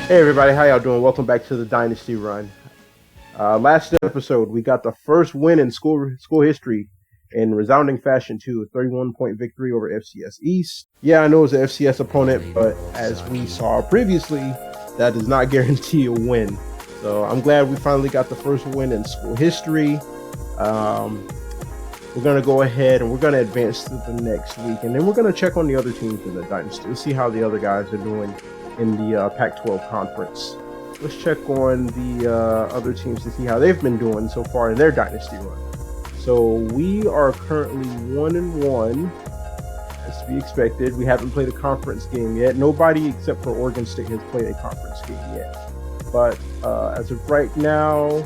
Hey everybody, how y'all doing? Welcome back to the Dynasty run. Last episode, we got the first win in school history in resounding fashion too, a 31-point victory over FCS East. Yeah, I know it's an FCS opponent, but as we saw previously, that does not guarantee a win. So I'm glad we finally got the first win in school history. We're going to go ahead and we're going to advance to the next week, and then we're going to check on the other teams in the Dynasty. Let's see how the other guys are doing in the Pac-12 conference. Let's check on the other teams to see how they've been doing so far in their Dynasty run. So we are currently 1-1, as to be expected. We haven't played a conference game yet. Nobody except for Oregon State has played a conference game yet. But as of right now,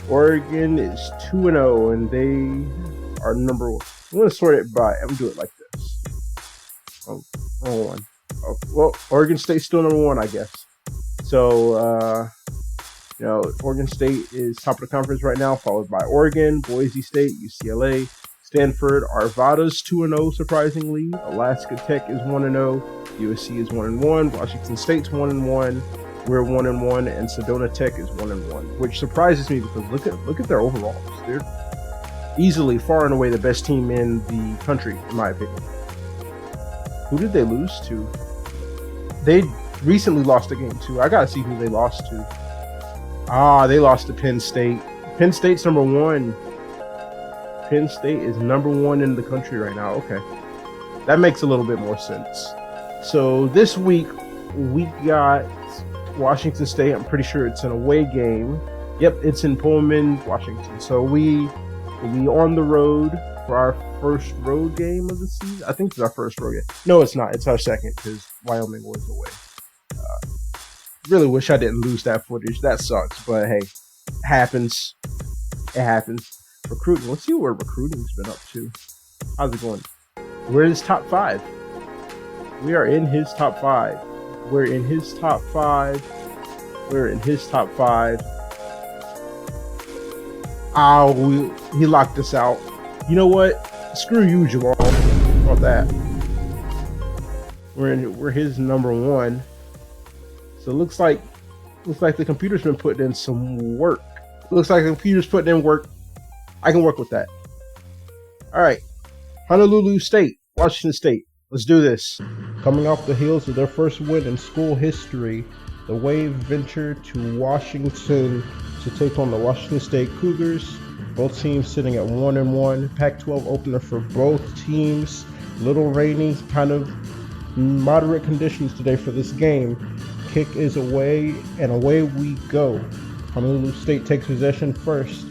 Oregon is 2-0, and they are number one. I'm going to sort it by, I'm going to do it like this. Oh, wrong one. Oh, well, Oregon State's still number one, I guess. So, Oregon State is top of the conference right now, followed by Oregon, Boise State, UCLA, Stanford, Arvada's 2-0, surprisingly. Alaska Tech is 1-0. USC is 1-1. Washington State's 1-1. We're 1-1, and Sedona Tech is 1-1, which surprises me because look at their overalls. They're easily, far and away, the best team in the country, in my opinion. Who did they lose to? They recently lost a game too. I gotta see who they lost to. They lost to Penn State. Penn State's number one. Penn State is number one in the country right now. Okay. That makes a little bit more sense. So this week we got Washington State. I'm pretty sure it's an away game. Yep, it's in Pullman, Washington. So we will be on the road for our first road game of the season. I think it's our first road game. No, it's not. It's our second because Wyoming was away. Really wish I didn't lose that footage. That sucks, but hey, happens. It happens. Recruiting. Let's see where recruiting's been up to. How's it going? We're in his top 5. We are in his top 5. We're in his top 5. We're in his top 5. He locked us out. You know what? Screw you, Jamal. About that. We're his number 1. So it looks like the computer's been putting in some work. Looks like the computer's putting in work. I can work with that. All right. Honolulu State, Washington State. Let's do this. Coming off the heels of their first win in school history, the Wave venture to Washington to take on the Washington State Cougars. Both teams sitting at 1-1. Pac-12 opener for both teams. Little rainy, kind of moderate conditions today for this game. Kick is away, and away we go. Honolulu State takes possession first.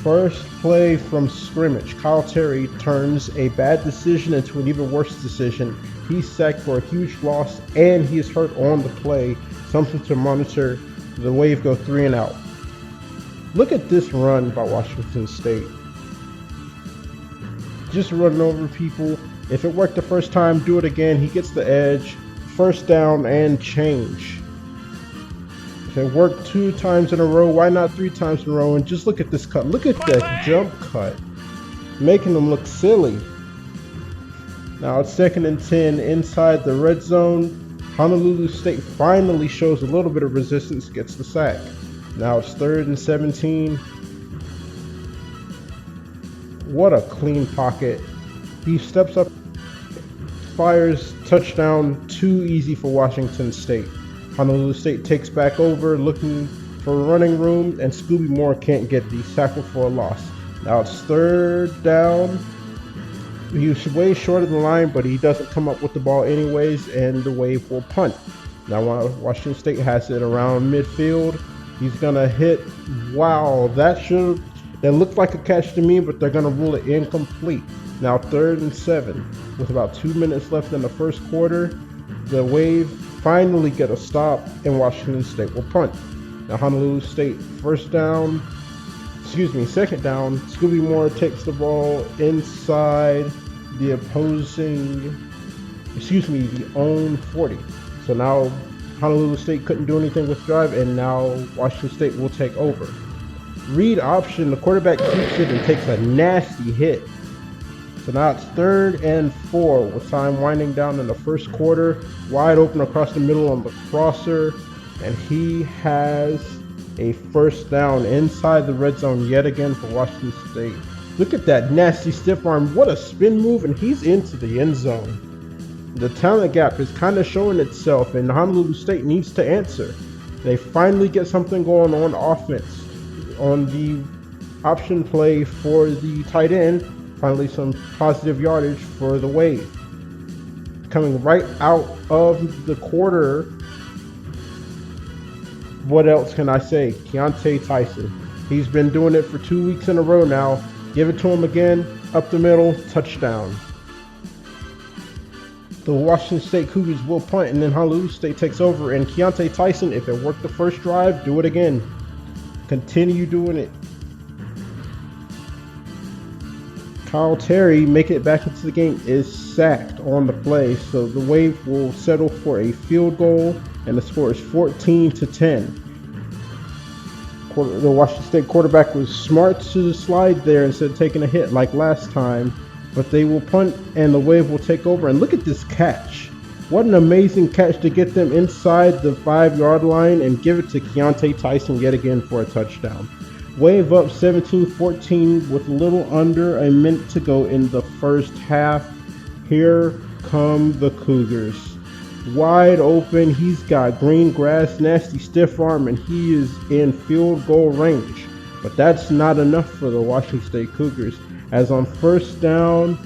First play from scrimmage. Kyle Terry turns a bad decision into an even worse decision. He's sacked for a huge loss, and he is hurt on the play. Something to monitor. The Wave go 3 and out. Look at this run by Washington State. Just running over people. If it worked the first time, do it again. He gets the edge. First down and change. If it worked 2 times in a row, why not 3 times in a row? And just look at this cut. Look at that jump cut. Making them look silly. Now it's 2nd and 10 inside the red zone. Honolulu State finally shows a little bit of resistance, gets the sack. Now it's 3rd and 17. What a clean pocket. He steps up, fires, touchdown, too easy for Washington State. Honolulu State takes back over, looking for running room, and Scooby Moore can't get the tackle for a loss. Now it's 3rd down. He was way short of the line, but he doesn't come up with the ball anyways, and the Wave will punt. Now Washington State has it around midfield. He's gonna hit. Wow, that looked like a catch to me, but they're gonna rule it incomplete. Now 3rd and 7. With about 2 minutes left in the first quarter, the Wave finally get a stop, and Washington State will punt. Now Honolulu State second down. Scooby Moore takes the ball inside the own 40. So now Honolulu State couldn't do anything with drive, and now Washington State will take over. Read option, the quarterback keeps it and takes a nasty hit. So now it's 3rd and 4 with time winding down in the first quarter. Wide open across the middle on the crosser. And he has a first down inside the red zone yet again for Washington State. Look at that nasty stiff arm. What a spin move, and he's into the end zone. The talent gap is kind of showing itself, and Honolulu State needs to answer. They finally get something going on offense. On the option play for the tight end, finally some positive yardage for the Wave. Coming right out of the quarter, what else can I say? Keontae Tyson. He's been doing it for 2 weeks in a row now. Give it to him again, up the middle, touchdown. The Washington State Cougars will punt, and then Honolulu State takes over. And Keontae Tyson, if it worked the first drive, do it again. Continue doing it. Kyle Terry, making it back into the game, is sacked on the play. So the Wave will settle for a field goal, and the score is 14-10. The Washington State quarterback was smart to slide there instead of taking a hit like last time. But they will punt, and the Wave will take over. And look at this catch. What an amazing catch to get them inside the 5-yard line and give it to Keontae Tyson yet again for a touchdown. Wave up 17-14 with a little under a minute to go in the first half. Here come the Cougars. Wide open, he's got green grass, nasty stiff arm, and he is in field goal range. But that's not enough for the Washington State Cougars. As on first down,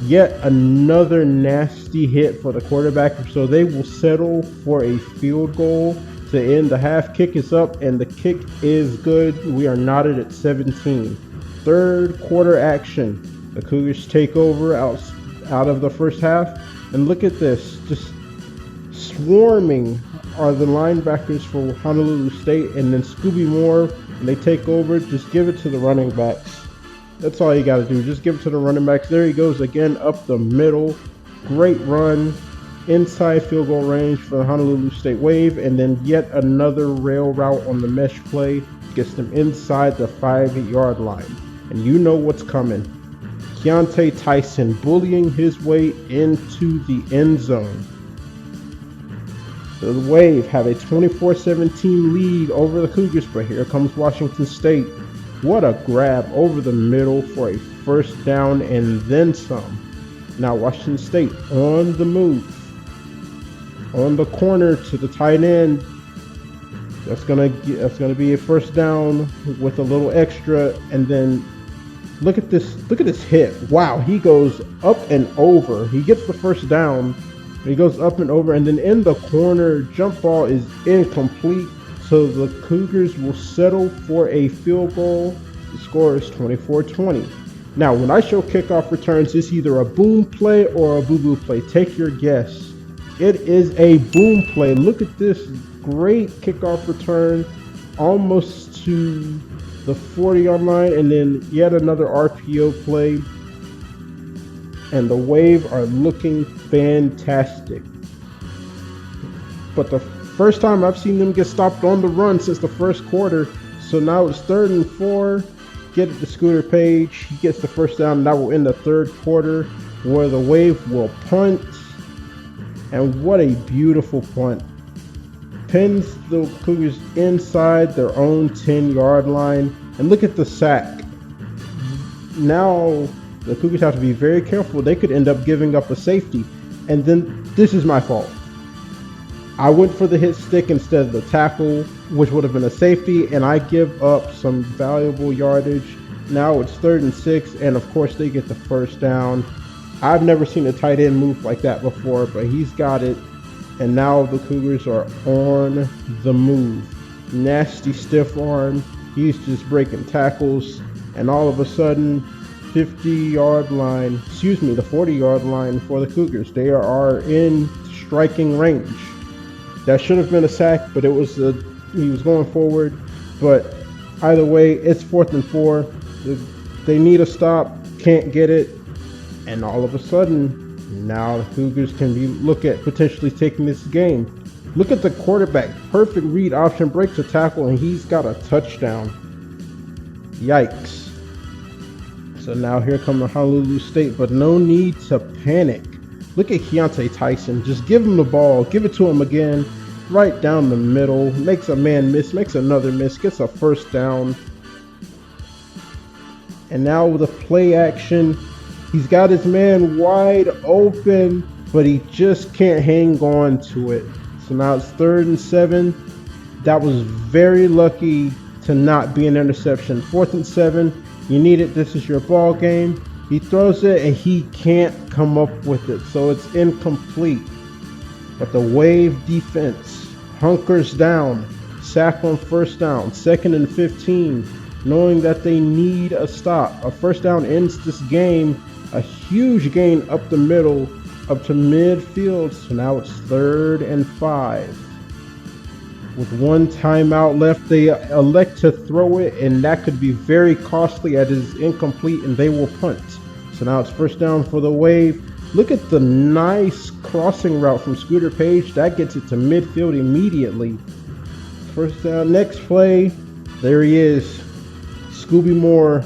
yet another nasty hit for the quarterback. So they will settle for a field goal to end the half. Kick is up, and the kick is good. We are knotted at 17. Third quarter action. The Cougars take over out of the first half. And look at this. Just swarming are the linebackers for Honolulu State. And then Scooby Moore, and they take over. Just give it to the running backs. That's all you got to do. Just give it to the running backs. There he goes again up the middle. Great run. Inside field goal range for the Honolulu State Wave. And then yet another rail route on the mesh play. Gets them inside the 5-yard line. And you know what's coming. Keontae Tyson bullying his way into the end zone. The Wave have a 24-17 lead over the Cougars, but here comes Washington State. What a grab over the middle for a first down and then some. Now Washington State on the move. On the corner to the tight end. That's gonna be a first down with a little extra, and then look at this hit. Wow, he goes up and over. He gets the first down. He goes up and over, and then in the corner, jump ball is incomplete. So the Cougars will settle for a field goal. The score is 24-20. Now, when I show kickoff returns, it's either a boom play or a boo-boo play. Take your guess. It is a boom play. Look at this great kickoff return, almost to the 40-yard line, and then yet another RPO play. And the Wave are looking fantastic. But the first time I've seen them get stopped on the run since the first quarter. So now it's 3rd and 4. Get it to Scooter Page. He gets the first down. And that will end the third quarter, where the Wave will punt. And what a beautiful punt. Pins the Cougars inside their own 10-yard line. And look at the sack. Now the Cougars have to be very careful. They could end up giving up a safety. And then this is my fault. I went for the hit stick instead of the tackle, which would have been a safety, and I give up some valuable yardage. Now it's 3rd and 6, and of course they get the first down. I've never seen a tight end move like that before, but he's got it. And now the Cougars are on the move. Nasty stiff arm. He's just breaking tackles. And all of a sudden, 50-yard line, the 40-yard line for the Cougars. They are in striking range. That should have been a sack, but he was going forward. But either way, it's 4th and 4. They need a stop, can't get it. And all of a sudden, now the Cougars can look at potentially taking this game. Look at the quarterback. Perfect read option, breaks a tackle, and he's got a touchdown. Yikes. So now here come the Honolulu State, but no need to panic. Look at Keontae Tyson. Just give him the ball. Give it to him again. Right down the middle. Makes a man miss. Makes another miss. Gets a first down. And now with a play action, he's got his man wide open, but he just can't hang on to it. So now it's 3rd and 7. That was very lucky to not be an interception. 4th and 7. You need it. This is your ball game. He throws it and he can't come up with it. So it's incomplete. But the Wave defense hunkers down. Sack on first down. 2nd and 15. Knowing that they need a stop. A first down ends this game. A huge gain up the middle, up to midfield. So now it's 3rd and 5. With 1 timeout left, they elect to throw it, and that could be very costly as it is incomplete, and they will punt. So now it's first down for the Wave. Look at the nice crossing route from Scooter Page. That gets it to midfield immediately. First down, next play. There he is. Scooby Moore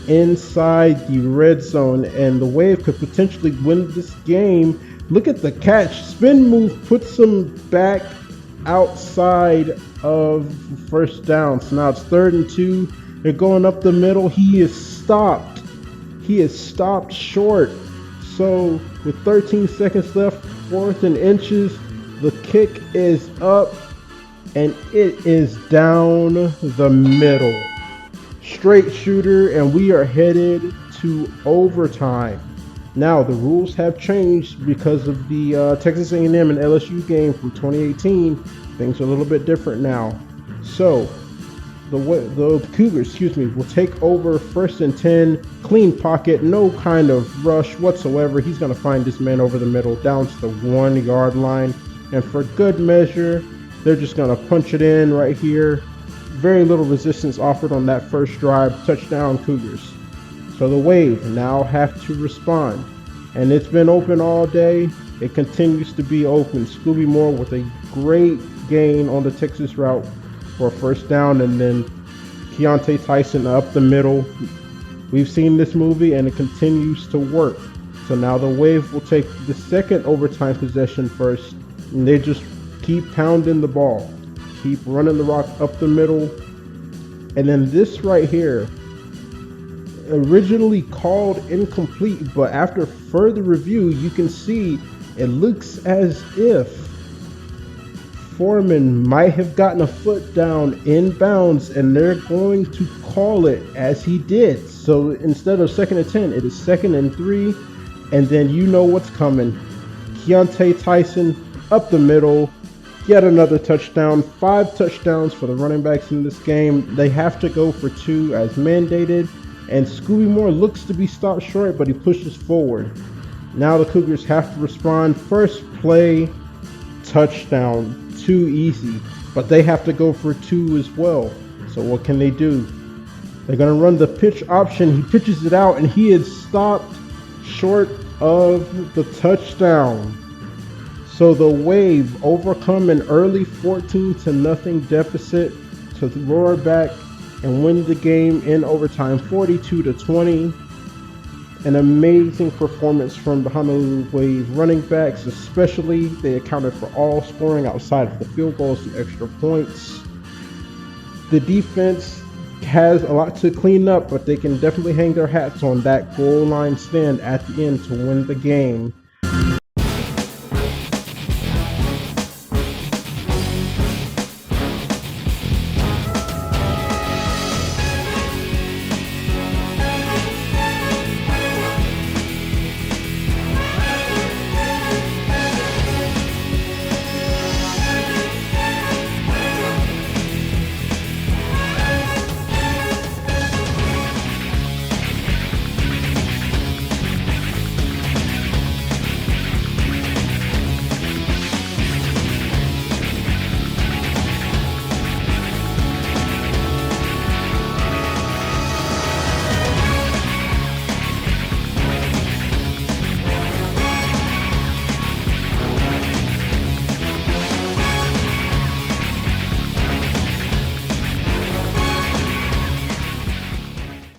inside the red zone, and the Wave could potentially win this game. Look at the catch. Spin move puts him back outside of first down. So now it's 3rd and 2. They're going up the middle. He is stopped. He is stopped short. So with 13 seconds left, 4th and inches, the kick is up and it is down the middle. Straight shooter, and we are headed to overtime. Now the rules have changed because of the Texas A&M and LSU game from 2018. Things are a little bit different now. So the Cougars, will take over 1st and 10. Clean pocket, no kind of rush whatsoever. He's going to find this man over the middle down to the 1-yard line. And for good measure, they're just going to punch it in right here. Very little resistance offered on that first drive. Touchdown Cougars. So the Wave now have to respond. And it's been open all day. It continues to be open. Scooby Moore with a great gain on the Texas route for a first down. And then Keontae Tyson up the middle. We've seen this movie and it continues to work. So now the Wave will take the second overtime possession first. And they just keep pounding the ball. Keep running the rock up the middle. And then this right here, originally called incomplete, but after further review, you can see it looks as if Foreman might have gotten a foot down in bounds, and they're going to call it as he did. So instead of 2nd and 10, it is 2nd and 3, and then you know what's coming. Keontae Tyson up the middle. Yet another touchdown. 5 touchdowns for the running backs in this game. They have to go for 2 as mandated. And Scooby Moore looks to be stopped short, but he pushes forward. Now the Cougars have to respond. First play, touchdown. Too easy. But they have to go for 2 as well. So what can they do? They're going to run the pitch option. He pitches it out, and he is stopped short of the touchdown. So the Wave overcome an early 14-0 deficit to roar back and win the game in overtime, 42-20. An amazing performance from the Honolulu Wave running backs, especially. They accounted for all scoring outside of the field goals and extra points. The defense has a lot to clean up, but they can definitely hang their hats on that goal line stand at the end to win the game.